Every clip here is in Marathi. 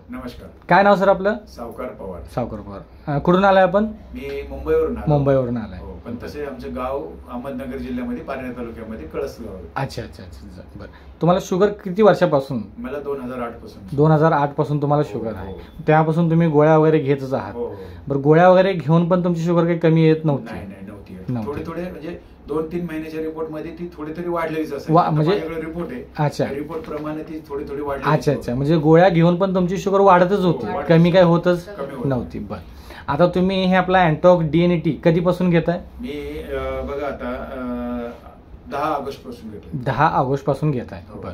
नमस्कार. काय नाव सर आपलं? सावकार पवार. सावकार पवार. कुठून आलाय आपण? मी मुंबईवरून आलो. मुंबईवरून आलाय. हो, पण तसे आमचं गाव अहमदनगर जिल्ह्यामध्ये पारनेर तालुक्यामध्ये कळसगाव. अच्छा अच्छा अच्छा. बरं, तुम्हाला शुगर किती वर्षापासून? मला 2008 पासून. 2008 पासून तुम्हाला शुगर आहे. तेव्हापासून तुम्ही गोळ्या वगैरे घेतच आहात. बरं, गोळ्या वगैरे घेऊन पण तुमची शुगर काही कमी येत नव्हती? नाही नव्हती. थोडे थोडे म्हणजे 2-3 महिन्याच्या रिपोर्ट मध्ये ती थोडी थोडी वाढलेलीच असेल. म्हणजे रिपोर्ट आहे. अच्छा, रिपोर्ट प्रमाणे ती थोडी थोडी वाढली. अच्छा अच्छा. म्हणजे गोळ्या घेऊन पण तुमची शुगर वाढतच होती, कमी काय होतच नव्हती. बरं, आता तुम्ही हे आपला अँटॉक DNT कधीपासून घेताय? मी बघा आता 10 ऑगस्ट पासून घेतोय. 10 ऑगस्ट पासून घेताय. बरं,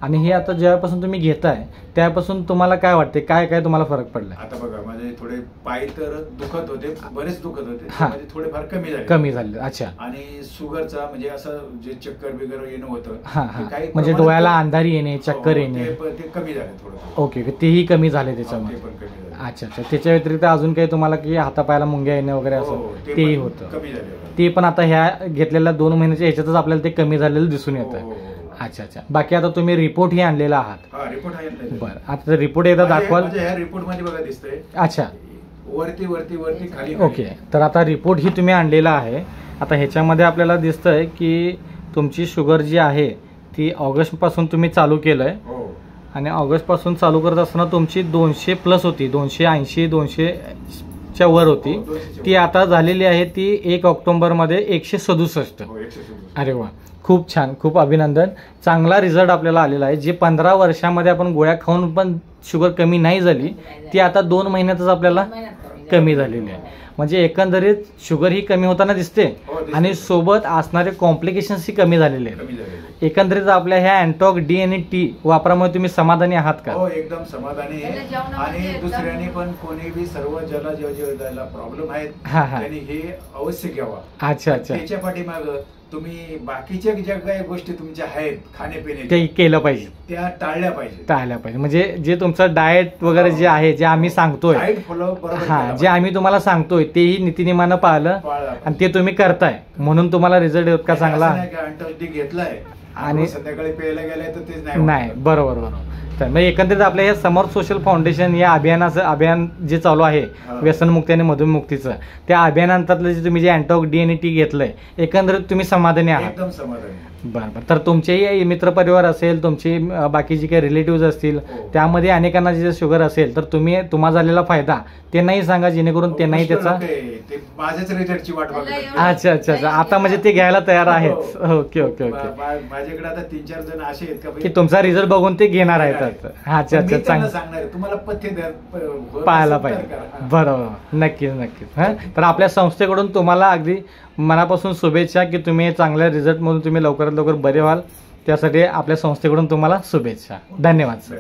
आणि हे आता ज्यापासून तुम्ही घेताय त्यापासून तुम्हाला काय वाटते, काय काय तुम्हाला फरक पडला? आता बघा माझे थोडे पाय तर दुखत होते, बरेच दुखत होते, म्हणजे थोडेफार कमी झाले. अच्छा. आणि शुगरचा म्हणजे असं जे चक्कर बिगर येणं होतं, म्हणजे डोळ्याला अंधारी येणे, चक्कर येणे, ते कमी झाले थोडं. ओके, तेही कमी झाले त्याच्यामध्ये. अच्छा अच्छा. त्याच्या व्यतिरिक्त अजून काही तुम्हाला की हातापायाला मुंग्या येणे वगैरे असं तेही होतं? कमी झाले. ते पण आता ह्या घेतलेल्या 2 महिन्याच्या ह्याच्यातच आपल्याला ते कमी झालेलं दिसून येतं. अच्छा अच्छा. बाकी आता तुम्ही रिपोर्ट ही आणलेला आहात? रिपोर्ट आहे. बरं, आता रिपोर्ट एकदा दाखवाल? रिपोर्ट मध्ये बघा दिसतंय. अच्छा, वरती वरती वरती खाली. ओके, तर आता रिपोर्ट ही तुम्ही आणलेला आहे. आता ह्याच्यामध्ये आपल्याला दिसतंय की तुमची शुगर जी आहे ती ऑगस्ट पासून तुम्ही चालू केलंय, आणि ऑगस्ट पासून चालू करत असताना तुमची 200+ होती, 280 200च्या वर होती. ती आता झालेली आहे ती 1 ऑक्टोबर मध्ये 167. अरे वा, खूप छान, खूप अभिनंदन. चांगला रिझल्ट आपल्याला आलेला आहे. जे 15 वर्षामध्ये आपण गोळ्या खाऊन पण शुगर कमी नाही झाली, ती आता 2 महिन्यातच आपल्याला कमी झालेली आहे. म्हणजे एकंदरीत शुगर ही कमी होताना दिसते, आणि सोबत असणारे कॉम्प्लिकेशन्स ही कमी झालेले आहेत. एकंदरीत आपल्या ह्या अँटॉक DNT वापरामुळे तुम्ही समाधानी आहात का? हो, एकदम समाधानी आहे. आणि दुसऱ्याने पण कोणी बी सर्व ज्याला प्रॉब्लेम आहेत त्यांनी हे अवश्य घ्यावा. अच्छा अच्छा. त्याच्या पाठीमागं तुम्ही बाकीच्या ज्या काही गोष्टी तुमच्या आहेत खाण्यापिण्याच्या, ते केलं पाहिजे, त्या टाळल्या पाहिजे. म्हणजे जे तुमचं डाएट वगैरे जे आहे, जे आम्ही सांगतोय, जे आम्ही तुम्हाला सांगतोय तेही नीतिनियमानं पाळलं आणि ते तुम्ही करताय, म्हणून तुम्हाला रिझल्ट इतका चांगला घेतलाय आणि संध्याकाळी प्यायला गेलाय तर तेच नाही. बरोबर. तर एकंदरीत आपल्या हे समर्थ सोशल फाउंडेशन या अभियान जे चालू आहे व्यसनमुक्ती आणि मधुमेहमुक्तीचं, त्या अभियानांतर्गत जे तुम्ही जे अँटॉक DNT घेतलंय, एकंदरीत तुम्ही समाधानी आहात? एकदम समाधानी. बरं. तर तुमचेही मित्रपरिवार असेल, तुमची बाकी जी काही रिलेटिव्ह असतील, त्यामध्ये अनेकांना जे शुगर असेल, तर तुम्हाला झालेला फायदा त्यांनाही सांगा, जेणेकरून त्यांनाही त्याचा माझ्याच रिझल्टची वाट बघत. अच्छा अच्छा अच्छा. आता म्हणजे ते घ्यायला तयार आहेत. Okay okay okay. माझ्याकडे आता 3-4 जण असे आहेत की तुमचा रिझल्ट बघून ते घेणार आहेत. अच्छा अच्छा. चांगलं सांगणार, तुम्हाला पथ्य पाहायला पाहिजे. बरोबर, नक्कीच नक्कीच. तर आपल्या संस्थेकडून तुम्हाला अगदी मनापासून शुभेच्छा की तुम्ही चांगल्या रिझल्ट मधून तुम्ही लवकरात लवकर बरे व्हाल. त्यासाठी आपल्या संस्थेकडून तुम्हाला शुभेच्छा. धन्यवाद सर.